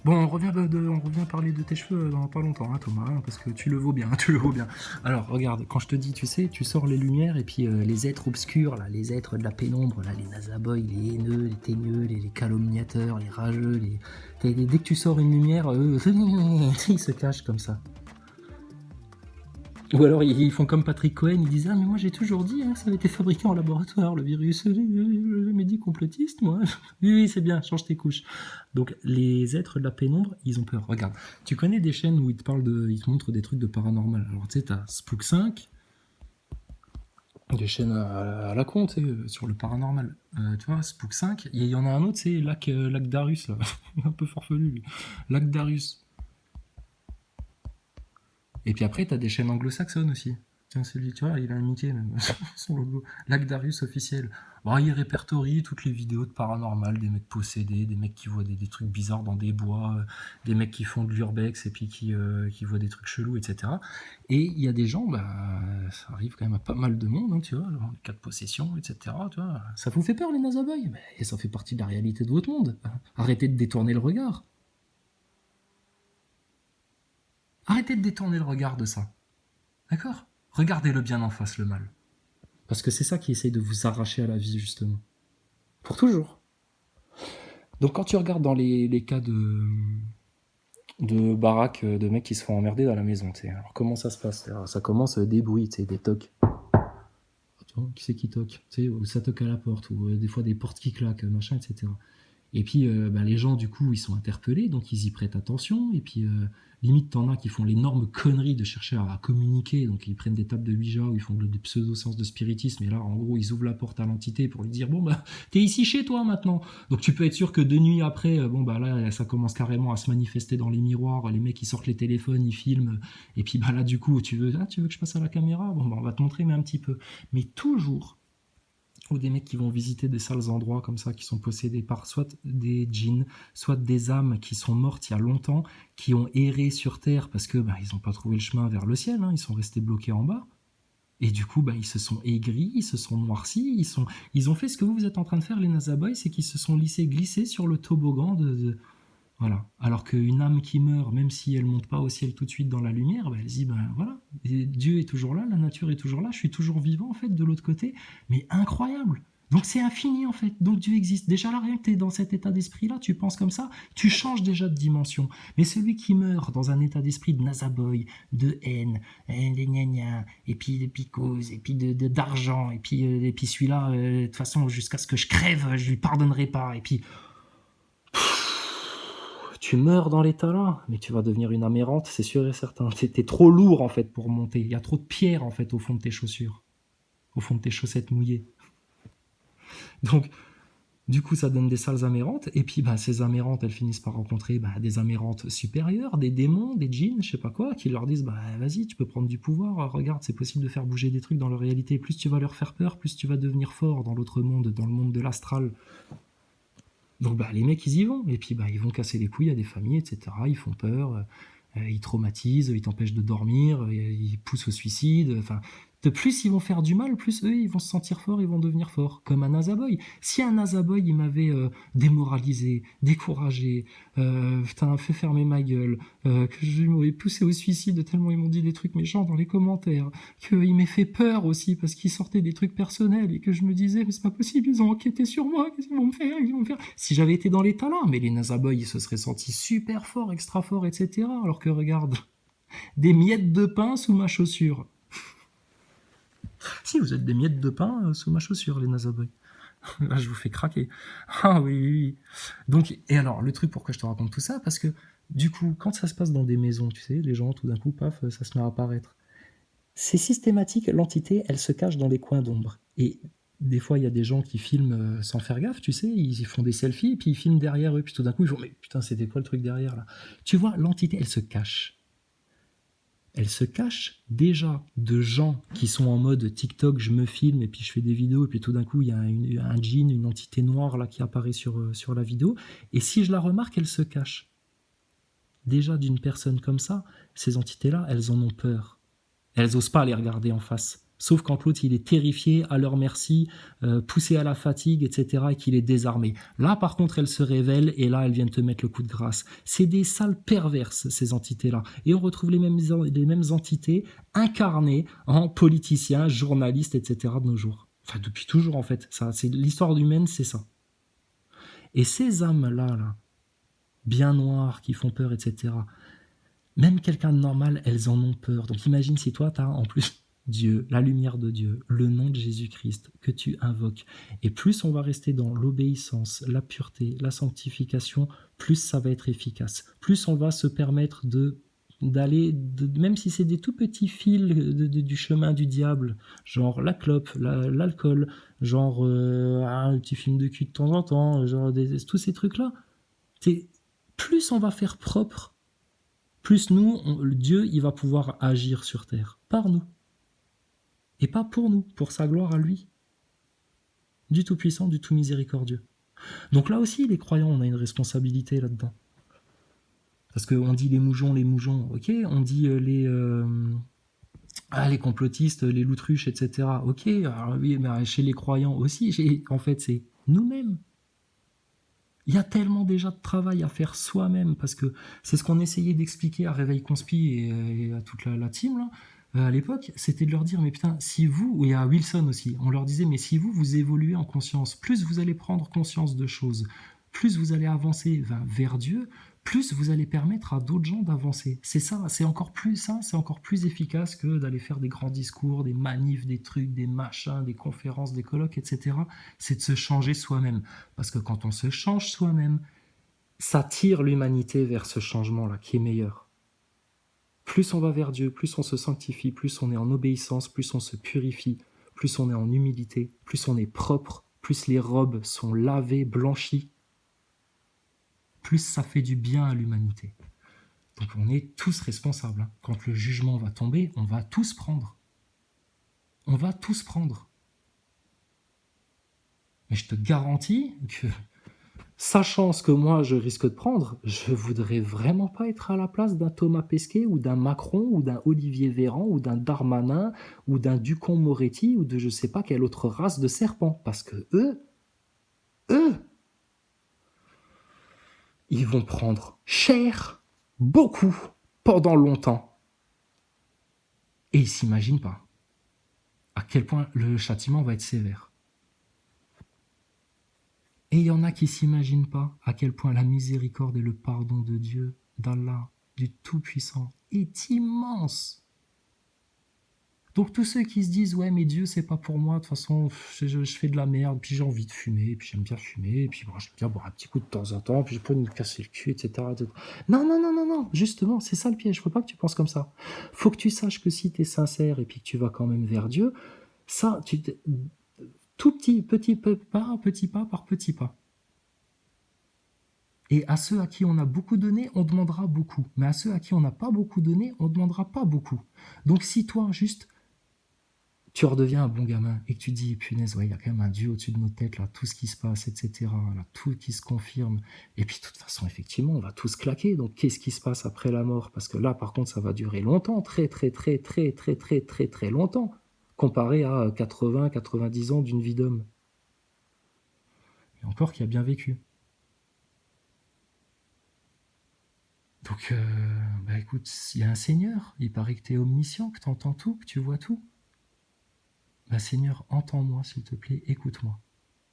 Bon, on revient parler de tes cheveux dans pas longtemps, hein, Thomas, hein, parce que tu le vaux bien, tu le vaux bien. Alors, regarde, quand je te dis, tu sais, tu sors les lumières et puis les êtres obscurs, là, les êtres de la pénombre, là, les nasaboys, les haineux, les teigneux, les calomniateurs, les rageux, dès que tu sors une lumière, eux, ils se cachent comme ça. Ou alors ils font comme Patrick Cohen, ils disent ah mais moi j'ai toujours dit hein, ça avait été fabriqué en laboratoire le virus, je m'ai dit complotiste moi. Oui oui c'est bien, change tes couches. Donc les êtres de la pénombre ils ont peur. Regarde, tu connais des chaînes où ils te montrent des trucs de paranormal. Alors tu sais t'as Spook 5, des chaînes à la con tu sais, sur le paranormal. Tu vois Spook 5, il y en a un autre c'est Lac Darius là, un peu farfelu lui. Lac Darius. Et puis après, t'as des chaînes anglo-saxonnes aussi. Tiens, celui, tu vois, il a imité même son logo. Lac Darius officiel. Bon, il répertorie toutes les vidéos de paranormal, des mecs possédés, des mecs qui voient des trucs bizarres dans des bois, des mecs qui font de l'urbex et puis qui voient des trucs chelous, etc. Et il y a des gens, bah, ça arrive quand même à pas mal de monde, hein, tu vois, genre, les cas de possession, etc. Tu vois. Ça vous fait peur les Nazaboys? Mais ça fait partie de la réalité de votre monde. Arrêtez de détourner le regard. Arrêtez de détourner le regard de ça. D'accord? Regardez-le bien en face, le mal. Parce que c'est ça qui essaye de vous arracher à la vie, justement. Pour toujours. Donc quand tu regardes dans les cas de baraques de mecs qui se font emmerder dans la maison, tu sais, alors comment ça se passe? Alors, ça commence des bruits, tu sais, des tocs. Tu vois, qui c'est qui toque? Tu sais, ou ça toque à la porte, ou des fois des portes qui claquent, machin, etc. Et puis, bah, les gens, du coup, ils sont interpellés, donc ils y prêtent attention. Et puis, limite, t'en as qui font l'énorme connerie de chercher à communiquer. Donc, ils prennent des tables de Ouija ou ils font des pseudo-séances de spiritisme. Et là, en gros, ils ouvrent la porte à l'entité pour lui dire bon, bah, t'es ici chez toi maintenant. Donc, tu peux être sûr que 2 nuits après, bon, bah là, ça commence carrément à se manifester dans les miroirs. Les mecs, ils sortent les téléphones, ils filment. Et puis, bah là, du coup, tu veux que je passe à la caméra? Bon, bah, on va te montrer, mais un petit peu. Mais toujours ou des mecs qui vont visiter des sales endroits comme ça, qui sont possédés par soit des djinns, soit des âmes qui sont mortes il y a longtemps, qui ont erré sur Terre parce que bah, ils n'ont pas trouvé le chemin vers le ciel, hein, ils sont restés bloqués en bas. Et du coup, bah, ils se sont aigris, ils se sont noircis, ils ont fait ce que vous êtes en train de faire, les Nazaboys, c'est qu'ils se sont glissés sur le toboggan voilà. Alors qu'une âme qui meurt, même si elle monte pas au ciel tout de suite dans la lumière, bah, elle se dit, ben voilà, et Dieu est toujours là, la nature est toujours là, je suis toujours vivant en fait de l'autre côté, mais incroyable. Donc c'est infini en fait, donc Dieu existe. Déjà là, rien que tu es dans cet état d'esprit-là, tu penses comme ça, tu changes déjà de dimension. Mais celui qui meurt dans un état d'esprit de nazaboy, de haine, des gna et puis de picose, et puis d'argent, et puis celui-là, de toute façon, jusqu'à ce que je crève, je lui pardonnerai pas, et puis tu meurs dans l'état là, mais tu vas devenir une amérante, c'est sûr et certain. T'es trop lourd en fait pour monter. Il y a trop de pierres en fait au fond de tes chaussures, au fond de tes chaussettes mouillées. Donc, du coup, ça donne des sales amérantes. Et puis, bah, ces amérantes, elles finissent par rencontrer bah, des amérantes supérieures, des démons, des djinns, je sais pas quoi, qui leur disent bah, vas-y, tu peux prendre du pouvoir. Regarde, c'est possible de faire bouger des trucs dans leur réalité. Plus tu vas leur faire peur, plus tu vas devenir fort dans l'autre monde, dans le monde de l'astral. Donc bah, les mecs, ils y vont. Et puis bah, ils vont casser les couilles à des familles, etc. Ils font peur, ils traumatisent, ils t'empêchent de dormir, ils poussent au suicide. Enfin, de plus ils vont faire du mal, plus eux, ils vont se sentir forts, ils vont devenir forts. Comme un Nazaboy. Si un Nazaboy, il m'avait démoralisé, découragé, putain, fait fermer ma gueule, que je m'aurais poussé au suicide tellement ils m'ont dit des trucs méchants dans les commentaires, qu'il m'ait fait peur aussi parce qu'ils sortaient des trucs personnels et que je me disais, mais c'est pas possible, ils ont enquêté sur moi, qu'est-ce qu'ils vont me faire, ils vont me faire. Si j'avais été dans l'état là, mais les Nazaboys, ils se seraient sentis super forts, extra forts, etc. Alors que regarde, des miettes de pain sous ma chaussure. Si, vous êtes des miettes de pain sous ma chaussure, les Nazaboys. Là, je vous fais craquer. Ah oui, oui, oui. Donc, et alors, le truc pourquoi je te raconte tout ça, parce que du coup, quand ça se passe dans des maisons, tu sais, les gens, tout d'un coup, paf, ça se met à apparaître. C'est systématique, l'entité, elle se cache dans les coins d'ombre. Et des fois, il y a des gens qui filment sans faire gaffe, tu sais, ils font des selfies, et puis ils filment derrière eux, puis tout d'un coup, ils font, mais putain, c'était quoi le truc derrière, là? Tu vois, l'entité, elle se cache. Elle se cache déjà de gens qui sont en mode TikTok, je me filme et puis je fais des vidéos et puis tout d'un coup il y a un djinn, une entité noire là qui apparaît sur la vidéo. Et si je la remarque, elle se cache. Déjà d'une personne comme ça, ces entités-là, elles en ont peur. Elles osent pas les regarder en face. Sauf quand l'autre, il est terrifié, à leur merci, poussé à la fatigue, etc., et qu'il est désarmé. Là, par contre, elles se révèlent, et là, elles viennent te mettre le coup de grâce. C'est des salles perverses, ces entités-là. Et on retrouve les mêmes entités incarnées en politiciens, journalistes, etc., de nos jours. Enfin, depuis toujours, en fait. Ça, c'est l'histoire humaine, c'est ça. Et ces âmes-là, là, bien noires, qui font peur, etc., même quelqu'un de normal, elles en ont peur. Donc imagine si toi, tu as en plus Dieu, la lumière de Dieu, le nom de Jésus-Christ que tu invoques. Et plus on va rester dans l'obéissance, la pureté, la sanctification, plus ça va être efficace. Plus on va se permettre d'aller, même si c'est des tout petits fils du chemin du diable, genre la clope, l'alcool, genre un petit film de cul de temps en temps, genre tous ces trucs-là, plus on va faire propre, plus nous, Dieu, il va pouvoir agir sur terre, par nous. Et pas pour nous, pour sa gloire à lui. Du Tout-Puissant, du Tout Miséricordieux. Donc là aussi, les croyants, on a une responsabilité là-dedans. Parce qu'on dit les moujons, ok, on dit les complotistes, les loutruches, etc. Ok, alors oui, mais chez les croyants aussi, en fait, c'est nous-mêmes. Il y a tellement déjà de travail à faire soi-même, parce que c'est ce qu'on essayait d'expliquer à Réveil Conspi et à toute la team, là, à l'époque, c'était de leur dire, mais putain, si vous, et à Wilson aussi, on leur disait, mais si vous évoluez en conscience, plus vous allez prendre conscience de choses, plus vous allez avancer vers Dieu, plus vous allez permettre à d'autres gens d'avancer. C'est ça, c'est encore plus efficace que d'aller faire des grands discours, des manifs, des trucs, des machins, des conférences, des colloques, etc. C'est de se changer soi-même. Parce que quand on se change soi-même, ça tire l'humanité vers ce changement-là qui est meilleur. Plus on va vers Dieu, plus on se sanctifie, plus on est en obéissance, plus on se purifie, plus on est en humilité, plus on est propre, plus les robes sont lavées, blanchies, plus ça fait du bien à l'humanité. Donc on est tous responsables. Quand le jugement va tomber, on va tous prendre. On va tous prendre. Mais je te garantis que, sachant ce que moi je risque de prendre, je voudrais vraiment pas être à la place d'un Thomas Pesquet ou d'un Macron ou d'un Olivier Véran ou d'un Darmanin ou d'un Ducon-Moretti ou de je sais pas quelle autre race de serpents. Parce que eux, ils vont prendre cher, beaucoup, pendant longtemps. Et ils s'imaginent pas à quel point le châtiment va être sévère. Et il y en a qui ne s'imaginent pas à quel point la miséricorde et le pardon de Dieu, d'Allah, du Tout-Puissant, est immense. Donc tous ceux qui se disent « Ouais, mais Dieu, c'est pas pour moi, de toute façon, je fais de la merde, puis j'ai envie de fumer, puis j'aime bien fumer, puis bon, j'aime bien boire un petit coup de temps en temps, puis j'ai pas envie de me casser le cul, etc. etc. » Non, justement, c'est ça le piège, faut pas que tu penses comme ça. Faut que tu saches que si tu es sincère et puis que tu vas quand même vers Dieu, ça, tout petit pas par petit pas. Et à ceux à qui on a beaucoup donné, on demandera beaucoup. Mais à ceux à qui on n'a pas beaucoup donné, on ne demandera pas beaucoup. Donc si toi, juste, tu redeviens un bon gamin et que tu dis, punaise, ouais, il y a quand même un Dieu au-dessus de nos têtes, là, tout ce qui se passe, etc., là, tout qui se confirme. Et puis, de toute façon, effectivement, on va tous claquer. Donc, qu'est-ce qui se passe après la mort? Parce que là, par contre, ça va durer longtemps, très longtemps, comparé à 80, 90 ans d'une vie d'homme. Et encore qui a bien vécu. Donc, écoute, il y a un Seigneur, il paraît que tu es omniscient, que tu entends tout, que tu vois tout. Seigneur, entends-moi, s'il te plaît, écoute-moi.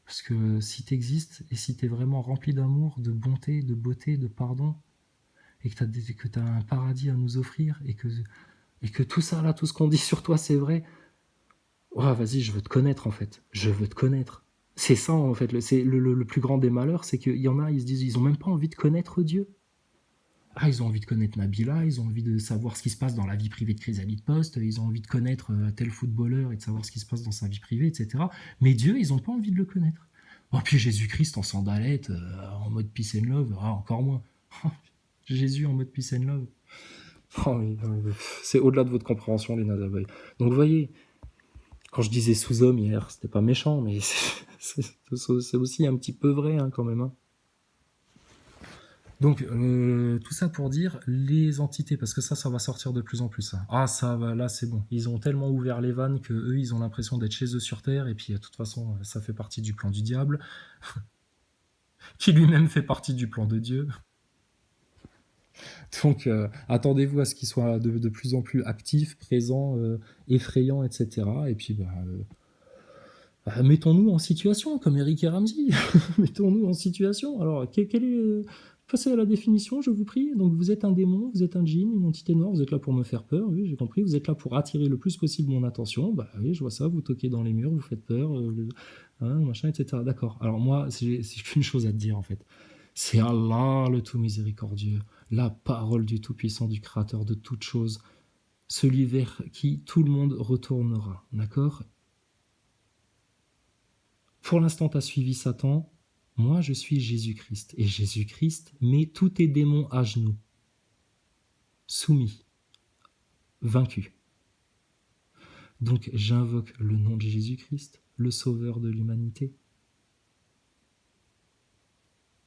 Parce que si tu existes, et si tu es vraiment rempli d'amour, de bonté, de beauté, de pardon, et que tu as un paradis à nous offrir, et que tout ça, là, tout ce qu'on dit sur toi, c'est vrai, vas-y, je veux te connaître, en fait. Je veux te connaître. C'est ça, en fait, c'est le plus grand des malheurs, c'est qu'il y en a, ils se disent, ils n'ont même pas envie de connaître Dieu. Ils ont envie de connaître Nabila, ils ont envie de savoir ce qui se passe dans la vie privée de Chrysalide Post, ils ont envie de connaître tel footballeur et de savoir ce qui se passe dans sa vie privée, etc. Mais Dieu, ils n'ont pas envie de le connaître. Puis Jésus-Christ en sandalette, en mode peace and love, encore moins. Jésus en mode peace and love. C'est au-delà de votre compréhension, les Nadaboy. Donc vous voyez, quand je disais sous-homme hier, c'était pas méchant, mais c'est aussi un petit peu vrai quand même. Donc, tout ça pour dire les entités, parce que ça va sortir de plus en plus. Ça. Ah, ça va, là, c'est bon. Ils ont tellement ouvert les vannes que eux, ils ont l'impression d'être chez eux sur Terre, et puis, de toute façon, ça fait partie du plan du diable, qui lui-même fait partie du plan de Dieu. Donc, attendez-vous à ce qu'il soit de plus en plus actif, présent, effrayant, etc. Et puis, mettons-nous en situation, comme Eric et Ramsey. Mettons-nous en situation. Alors, quelle est... Passez à la définition, je vous prie. Donc, vous êtes un démon, vous êtes un djinn, une entité noire, vous êtes là pour me faire peur, oui, j'ai compris. Vous êtes là pour attirer le plus possible mon attention. Bah oui, je vois ça, vous toquez dans les murs, vous faites peur, machin, etc. D'accord. Alors, moi, j'ai qu'une chose à te dire, en fait. C'est Allah, le tout miséricordieux, la parole du Tout-Puissant, du Créateur de toutes choses, celui vers qui tout le monde retournera. D'accord? Pour l'instant, tu as suivi Satan. Moi, je suis Jésus-Christ. Et Jésus-Christ met tous tes démons à genoux, soumis, vaincus. Donc, j'invoque le nom de Jésus-Christ, le sauveur de l'humanité.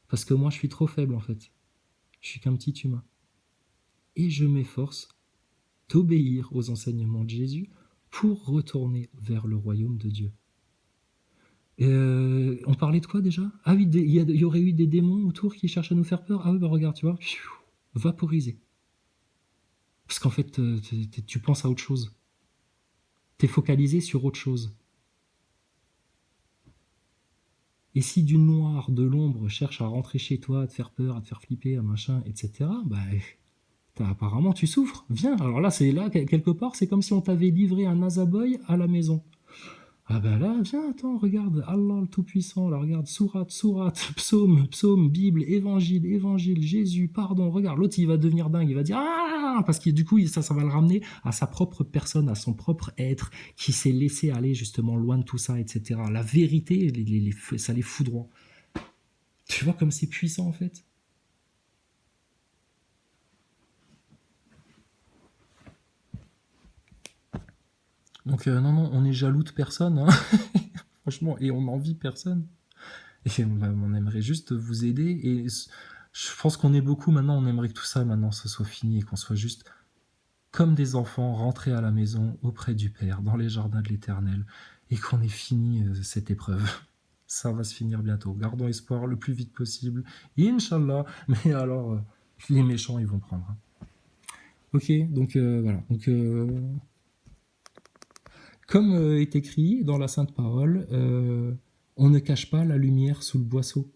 Parce que moi, je suis trop faible, en fait. Je suis qu'un petit humain. Et je m'efforce d'obéir aux enseignements de Jésus pour retourner vers le royaume de Dieu. On parlait de quoi déjà? Ah oui, il y aurait eu des démons autour qui cherchent à nous faire peur. Ah oui, bah regarde, tu vois, vaporisé. Parce qu'en fait, tu penses à autre chose. T'es focalisé sur autre chose. Et si du noir, de l'ombre, cherche à rentrer chez toi, à te faire peur, à te faire flipper, à machin, etc., bah, apparemment tu souffres. Viens. Alors là, quelque part, c'est comme si on t'avait livré un Nazaboy à la maison. Ah ben là, viens, attends, regarde, Allah le Tout-Puissant, là, regarde, sourate, psaume, Bible, évangile, Jésus, pardon, regarde, l'autre il va devenir dingue, il va dire ah, parce que du coup ça va le ramener à sa propre personne, à son propre être, qui s'est laissé aller justement loin de tout ça, etc. La vérité, ça les foudroie. Tu vois comme c'est puissant en fait. Donc non, on est jaloux de personne, hein. Franchement, et on n'envie personne. Et on aimerait juste vous aider. Et je pense qu'on est beaucoup maintenant, on aimerait que tout ça maintenant ce soit fini et qu'on soit juste comme des enfants rentrés à la maison auprès du Père, dans les jardins de l'Éternel, et qu'on ait fini cette épreuve. Ça va se finir bientôt. Gardons espoir le plus vite possible. Inch'Allah. Mais alors, les méchants, ils vont prendre. Hein. Ok, donc voilà. Donc, comme est écrit dans la Sainte Parole, on ne cache pas la lumière sous le boisseau.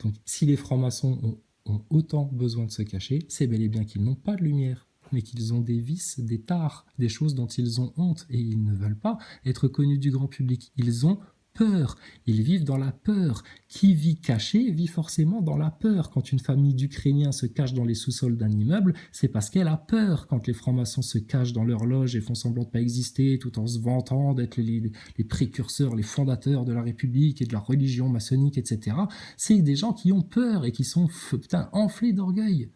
Donc, si les francs-maçons ont autant besoin de se cacher, c'est bel et bien qu'ils n'ont pas de lumière, mais qu'ils ont des vices, des tares, des choses dont ils ont honte, et ils ne veulent pas être connus du grand public. Ils ont peur. Ils vivent dans la peur. Qui vit caché vit forcément dans la peur. Quand une famille d'Ukrainiens se cache dans les sous-sols d'un immeuble, c'est parce qu'elle a peur. Quand les francs-maçons se cachent dans leur loge et font semblant de ne pas exister, tout en se vantant d'être les précurseurs, les fondateurs de la République et de la religion maçonnique, etc., c'est des gens qui ont peur et qui sont enflés d'orgueil.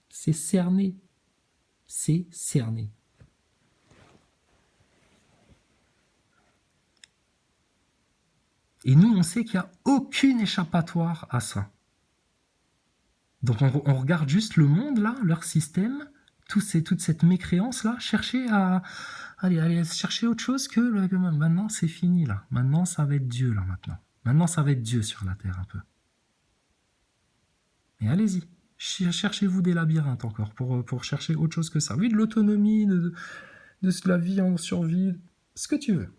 C'est cerné. C'est cerné. Et nous, on sait qu'il n'y a aucune échappatoire à ça. Donc on regarde juste le monde, là, leur système, toute cette mécréance-là, chercher autre chose que maintenant, c'est fini, là. Maintenant, ça va être Dieu, là, maintenant. Maintenant, ça va être Dieu sur la terre, un peu. Mais allez-y, cherchez-vous des labyrinthes encore, pour chercher autre chose que ça. Oui, de l'autonomie, de la vie en survie, ce que tu veux.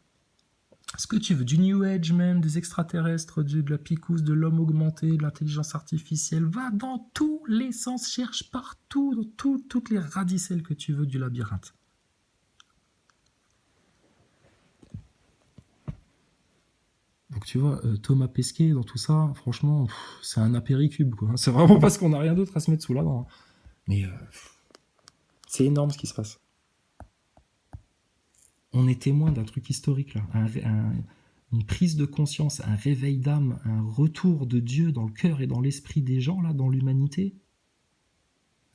Ce que tu veux, du New Age même, des extraterrestres, de la picousse, de l'homme augmenté, de l'intelligence artificielle, va dans tous les sens, cherche partout, dans toutes les radicelles que tu veux du labyrinthe. Donc tu vois, Thomas Pesquet, dans tout ça, franchement, c'est un apéricube, quoi. C'est vraiment parce qu'on n'a rien d'autre à se mettre sous la dent. Hein. Mais c'est énorme ce qui se passe. On est témoin d'un truc historique, là. Une prise de conscience, un réveil d'âme, un retour de Dieu dans le cœur et dans l'esprit des gens, là, dans l'humanité.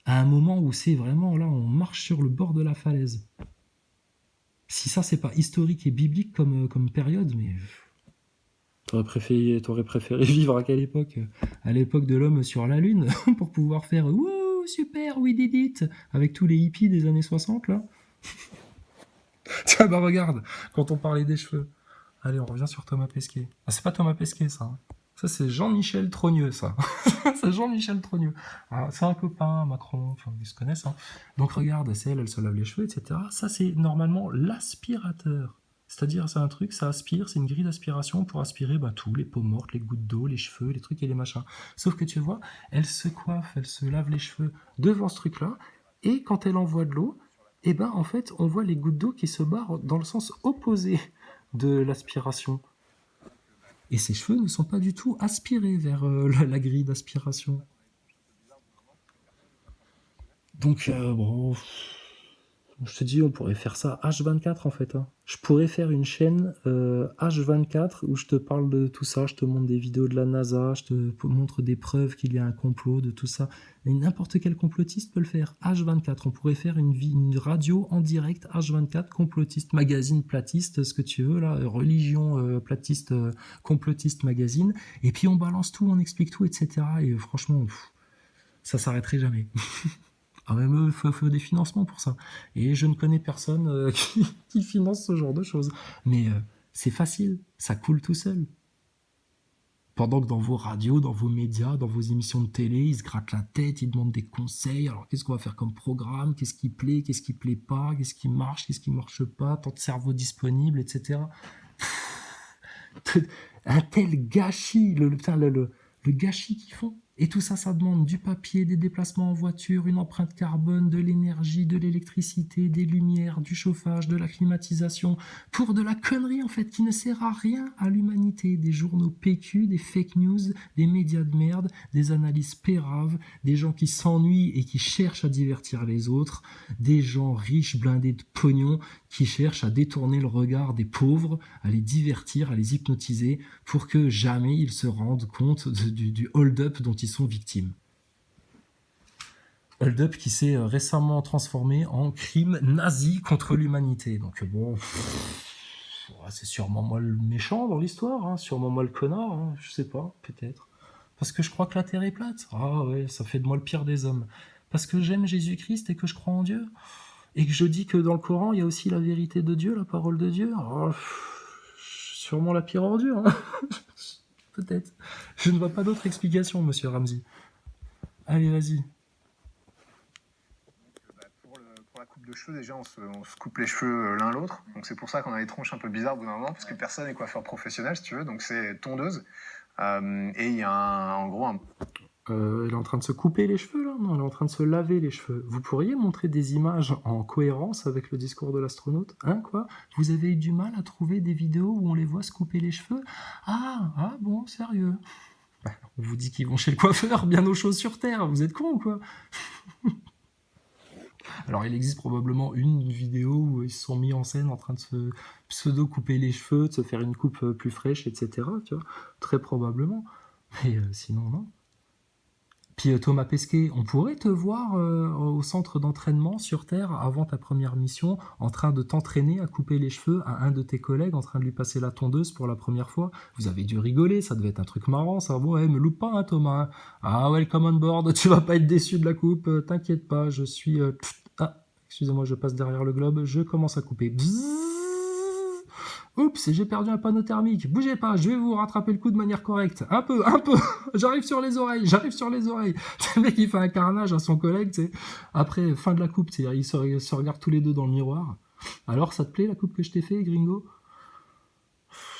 À un moment où c'est vraiment, là, on marche sur le bord de la falaise. Si ça, c'est pas historique et biblique comme période, mais... T'aurais préféré vivre à quelle époque? À l'époque de l'homme sur la Lune, pour pouvoir faire Wouh, super, we did it! Avec tous les hippies des années 60, là. Tiens, bah regarde, quand on parlait des cheveux. Allez, on revient sur Thomas Pesquet. Ah, c'est pas Thomas Pesquet, ça, hein. Ça, c'est Jean-Michel Trogneux, ça. C'est Jean-Michel Trogneux. Ah, c'est un copain, Macron, enfin, ils se connaissent, hein. Donc regarde, c'est elle, elle se lave les cheveux, etc. Ça, c'est normalement l'aspirateur. C'est-à-dire, c'est un truc, ça aspire, c'est une grille d'aspiration pour aspirer bah, tout, les peaux mortes, les gouttes d'eau, les cheveux, les trucs et les machins. Sauf que tu vois, elle se coiffe, elle se lave les cheveux devant ce truc-là, et quand elle envoie de l'eau, eh ben, en fait, on voit les gouttes d'eau qui se barrent dans le sens opposé de l'aspiration. Et ses cheveux ne sont pas du tout aspirés vers la grille d'aspiration. Donc, bon, je te dis, on pourrait faire ça H24 en fait, hein. Je pourrais faire une chaîne H24 où je te parle de tout ça, je te montre des vidéos de la NASA, je te montre des preuves qu'il y a un complot, de tout ça. Et n'importe quel complotiste peut le faire. H24, on pourrait faire une radio en direct H24, complotiste, magazine platiste, ce que tu veux, là, religion platiste, complotiste magazine. Et puis on balance tout, on explique tout, etc. Et franchement, ça s'arrêterait jamais. Ah, même il faut des financements pour ça. Et je ne connais personne qui finance ce genre de choses. Mais c'est facile, ça coule tout seul. Pendant que dans vos radios, dans vos médias, dans vos émissions de télé, ils se grattent la tête, ils demandent des conseils. Alors qu'est-ce qu'on va faire comme programme? Qu'est-ce qui plaît pas? Qu'est-ce qui marche pas? Tant de cerveaux disponibles, etc. Un tel gâchis, le gâchis qu'ils font. Et tout ça, ça demande du papier, des déplacements en voiture, une empreinte carbone, de l'énergie, de l'électricité, des lumières, du chauffage, de la climatisation, pour de la connerie en fait, qui ne sert à rien à l'humanité. Des journaux PQ, des fake news, des médias de merde, des analyses péraves, des gens qui s'ennuient et qui cherchent à divertir les autres, des gens riches, blindés de pognon, qui cherchent à détourner le regard des pauvres, à les divertir, à les hypnotiser, pour que jamais ils se rendent compte du hold-up dont ils sont victimes. Hold-up qui s'est récemment transformé en crime nazi contre l'humanité. Donc bon, c'est sûrement moi le méchant dans l'histoire, hein, sûrement moi le connard, hein, je sais pas, peut-être. Parce que je crois que la Terre est plate. Ah ouais, ça fait de moi le pire des hommes. Parce que j'aime Jésus-Christ et que je crois en Dieu. Et que je dis que dans le Coran, il y a aussi la vérité de Dieu, la parole de Dieu. Oh, sûrement la pire ordure, hein. Peut-être. Je ne vois pas d'autre explication, monsieur Ramsey. Allez, vas-y. Pour la coupe de cheveux, déjà, on se coupe les cheveux l'un l'autre. Donc c'est pour ça qu'on a les tronches un peu bizarres au bout d'un moment, parce que personne n'est coiffeur professionnel, si tu veux. Donc c'est tondeuse. Et il y a en gros un... Elle est en train de se couper les cheveux, là? Non, elle est en train de se laver les cheveux. Vous pourriez montrer des images en cohérence avec le discours de l'astronaute? Hein, quoi? Vous avez eu du mal à trouver des vidéos où on les voit se couper les cheveux? Ah bon, sérieux? On vous dit qu'ils vont chez le coiffeur, bien aux choses sur Terre. Vous êtes con ou quoi? Alors, il existe probablement une vidéo où ils se sont mis en scène en train de se pseudo-couper les cheveux, de se faire une coupe plus fraîche, etc. Tu vois? Très probablement. Mais sinon, non. Puis Thomas Pesquet, on pourrait te voir au centre d'entraînement sur Terre avant ta première mission, en train de t'entraîner à couper les cheveux à un de tes collègues, en train de lui passer la tondeuse pour la première fois. Vous avez dû rigoler, ça devait être un truc marrant, ça. Bon, ouais, me loupe pas, hein, Thomas, hein. Ah, welcome on board, tu vas pas être déçu de la coupe, t'inquiète pas, je suis... Ah, excusez-moi, je passe derrière le globe, je commence à couper. Bzzz. Oups, j'ai perdu un panneau thermique. Bougez pas, je vais vous rattraper le coup de manière correcte. Un peu. J'arrive sur les oreilles. Le mec, il fait un carnage à son collègue, tu sais. Après, fin de la coupe, ils se regardent tous les deux dans le miroir. Alors, ça te plaît la coupe que je t'ai fait, gringo?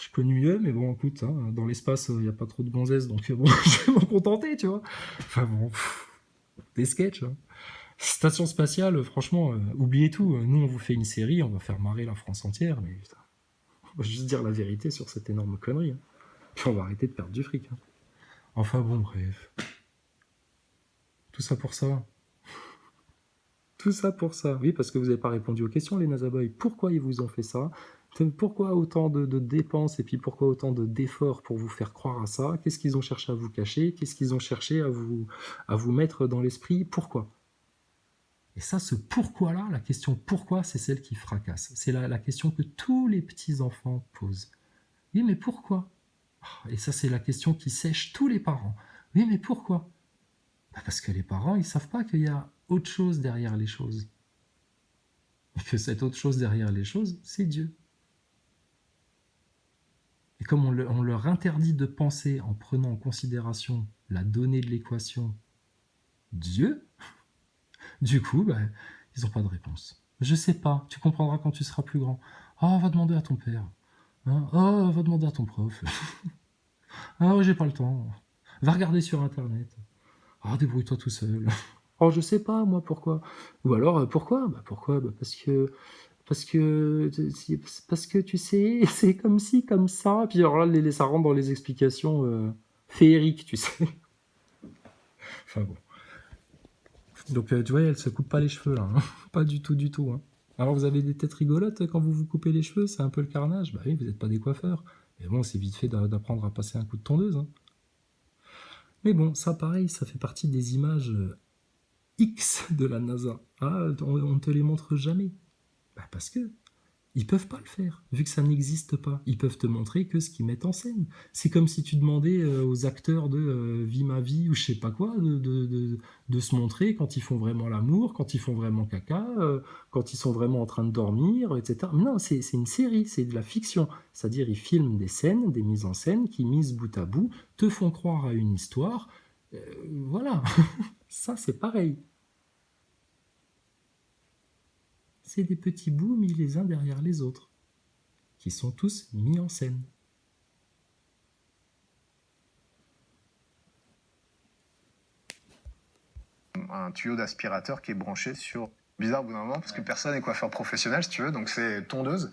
Je peux mieux, mais bon, écoute, hein, dans l'espace, il n'y a pas trop de gonzesses, donc bon, je vais m'en contenter, tu vois. Enfin bon, des sketchs, hein. Station spatiale, franchement, oubliez tout. Nous, on vous fait une série, on va faire marrer la France entière, mais putain, on va juste dire la vérité sur cette énorme connerie, hein. Puis on va arrêter de perdre du fric, hein. Enfin bon, bref. Tout ça pour ça. Tout ça pour ça. Oui, parce que vous n'avez pas répondu aux questions, les Nazaboys. Pourquoi ils vous ont fait ça? Pourquoi autant de dépenses et puis pourquoi autant d'efforts pour vous faire croire à ça? Qu'est-ce qu'ils ont cherché à vous cacher? Qu'est-ce qu'ils ont cherché à vous mettre dans l'esprit? Pourquoi? Et ça, ce pourquoi-là, la question pourquoi, c'est celle qui fracasse. C'est la question que tous les petits-enfants posent. Oui, mais pourquoi? Et ça, c'est la question qui sèche tous les parents. Oui, mais pourquoi? Parce que les parents, ils savent pas qu'il y a autre chose derrière les choses. Et que cette autre chose derrière les choses, c'est Dieu. Et comme on leur interdit de penser en prenant en considération la donnée de l'équation Dieu, du coup, ils n'ont pas de réponse. Je sais pas, tu comprendras quand tu seras plus grand. Oh, va demander à ton père. Hein, oh, va demander à ton prof. Ah, j'ai pas le temps. Va regarder sur Internet. Ah, débrouille-toi tout seul. Oh, je sais pas, moi, pourquoi. Ou alors, pourquoi? Pourquoi? Parce que tu sais, c'est comme ci, comme ça. Puis alors là, ça rentre dans les explications féeriques, tu sais. Enfin bon. Donc, tu vois, elle se coupe pas les cheveux, là. Hein. Pas du tout, du tout. Hein. Alors, vous avez des têtes rigolotes quand vous vous coupez les cheveux, c'est un peu le carnage. Bah oui, vous n'êtes pas des coiffeurs. Mais bon, c'est vite fait d'apprendre à passer un coup de tondeuse. Hein. Mais bon, ça, pareil, ça fait partie des images X de la NASA. Ah, on ne te les montre jamais. Parce que ils peuvent pas le faire, vu que ça n'existe pas. Ils peuvent te montrer que ce qu'ils mettent en scène. C'est comme si tu demandais aux acteurs de Vie ma vie ou je sais pas quoi de se montrer quand ils font vraiment l'amour, quand ils font vraiment caca, quand ils sont vraiment en train de dormir, etc. Mais non, c'est une série, c'est de la fiction. C'est-à-dire ils filment des scènes, des mises en scène qui, mises bout à bout, te font croire à une histoire. Voilà, ça c'est pareil. C'est des petits bouts mis les uns derrière les autres, qui sont tous mis en scène. Un tuyau d'aspirateur qui est branché sur... Bizarre au bout d'un moment, parce que personne n'est coiffeur professionnel, si tu veux, donc c'est tondeuse.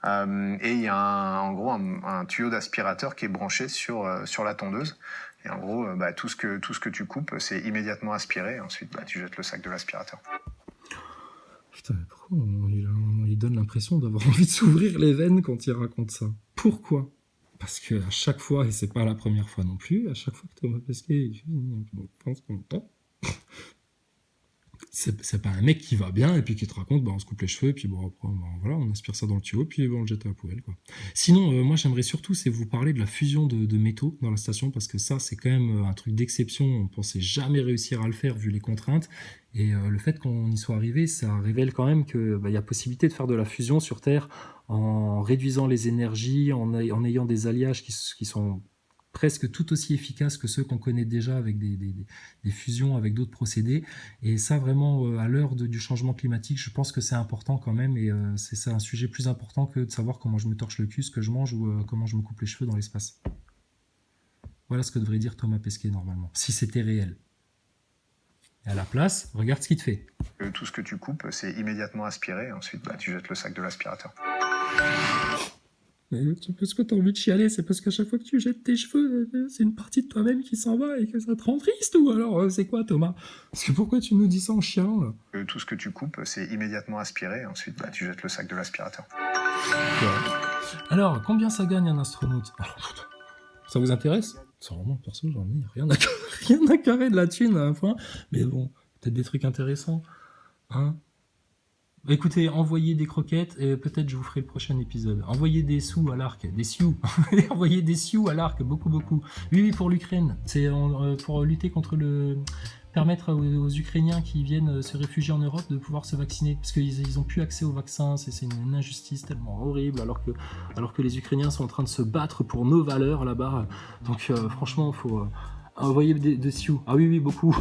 Et il y a en gros un tuyau d'aspirateur qui est branché sur la tondeuse. Et en gros, tout ce que tu coupes, c'est immédiatement aspiré. Et ensuite, tu jettes le sac de l'aspirateur. Putain, mais pourquoi il donne l'impression d'avoir envie de s'ouvrir les veines quand il raconte ça? Pourquoi? Parce que à chaque fois, et c'est pas la première fois non plus, à chaque fois que Thomas Pesquet pense comme ça, c'est pas un mec qui va bien et puis qui te raconte on se coupe les cheveux et puis après, voilà, on aspire ça dans le tuyau puis on le jette à la poubelle quoi. Sinon moi j'aimerais surtout c'est vous parler de la fusion de métaux dans la station parce que ça c'est quand même un truc d'exception, on pensait jamais réussir à le faire vu les contraintes et le fait qu'on y soit arrivé ça révèle quand même que y a possibilité de faire de la fusion sur Terre en réduisant les énergies, en ayant des alliages qui sont presque tout aussi efficaces que ceux qu'on connaît déjà avec des fusions avec d'autres procédés. Et ça, vraiment, à l'heure du changement climatique, je pense que c'est important quand même. Et c'est un sujet plus important que de savoir comment je me torche le cul, ce que je mange ou comment je me coupe les cheveux dans l'espace. Voilà ce que devrait dire Thomas Pesquet normalement, si c'était réel. Et à la place, regarde ce qu'il te fait. Tout ce que tu coupes, c'est immédiatement aspiré. Ensuite, tu jettes le sac de l'aspirateur. Parce que tu as envie de chialer, c'est parce qu'à chaque fois que tu jettes tes cheveux, c'est une partie de toi-même qui s'en va et que ça te rend triste ou alors c'est quoi Thomas? Parce que pourquoi tu nous dis ça en chialant là? Tout ce que tu coupes, c'est immédiatement aspiré, ensuite tu jettes le sac de l'aspirateur. Ouais. Alors, combien ça gagne un astronaute? Ça vous intéresse? C'est vraiment, perso, j'en ai rien à carrer de la thune à un point, mais bon, peut-être des trucs intéressants. Hein? Écoutez, envoyez des croquettes et peut-être je vous ferai le prochain épisode. Envoyez des sous à l'arc, des sioux. Envoyez des sioux à l'arc, beaucoup. Oui, pour l'Ukraine. C'est pour lutter contre permettre aux Ukrainiens qui viennent se réfugier en Europe de pouvoir se vacciner. Parce qu'ils n'ont plus accès au vaccin, c'est une injustice tellement horrible, alors que les Ukrainiens sont en train de se battre pour nos valeurs là-bas. Donc franchement, il faut envoyer des sioux. Ah oui, beaucoup.